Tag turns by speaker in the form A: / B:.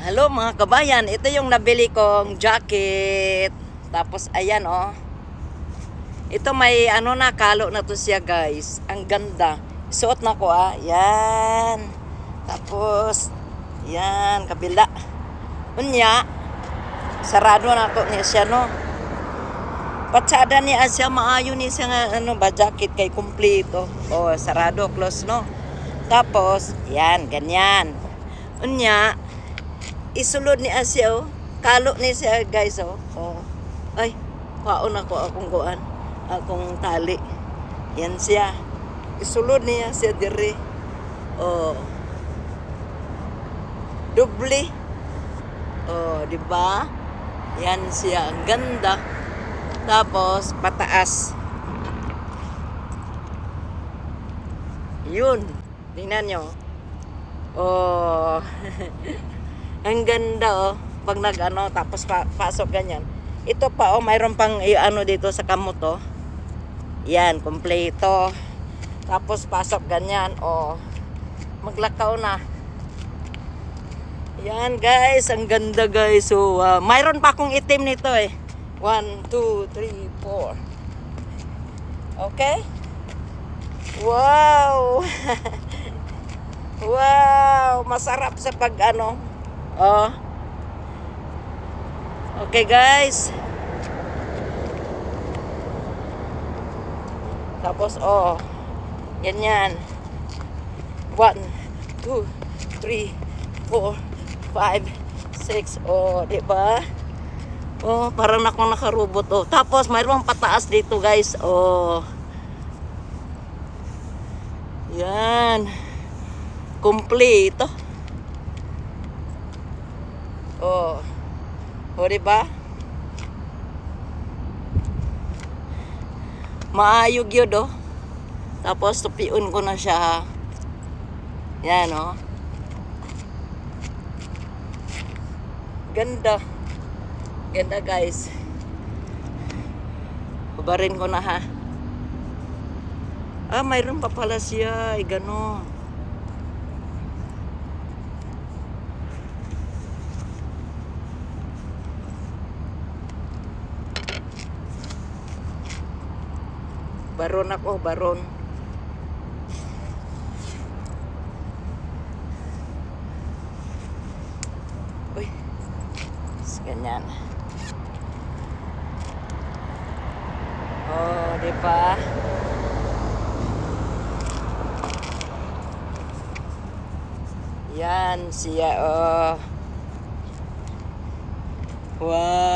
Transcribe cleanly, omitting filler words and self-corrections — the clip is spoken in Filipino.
A: Hello mga kabayan, ito yung nabili kong jacket. Tapos ayan oh. Ito may ano na, kalo na to siya guys. Ang ganda. Suot na ko Yan. Tapos yan, kabila. Unya, sarado na to niya siya no. Patsada niya siya, maayo niya siya nga ano ba jacket kay kumpleto. Oh, sarado, close no. Tapos yan, ganyan. Unya, isulod ni Asya kalo ni siya guys ay kaon ako akong kuan akong tali yan siya isulod niya siya dire doble di ba yan siya ang ganda tapos pataas yun tingnan nyo ang ganda pag nag-ano tapos pasok ganyan. Ito pa mayroon pang ano dito sa kamot Yan, kompleto. Tapos pasok ganyan maglakaw na. Yan guys, ang ganda guys. So, mayroon pa akong itim nito 1, 2, 3, 4. Okay? Wow! Wow, masarap sa pag ano. Okay guys. Tapos yan. 1, 2, 3, 4, 5, 6. Di ba? Parang akong nakarobot Tapos mayroong pataas dito guys. Yan. Kompleto. Diba? Maayog yun Tapos tupiun ko na siya Yan Ganda. Ganda guys. Babarin ko na mayroon pa pala siya gano'n. Baron ako, baron. Uy. Ganyan. Di ba? Yan siya Wow.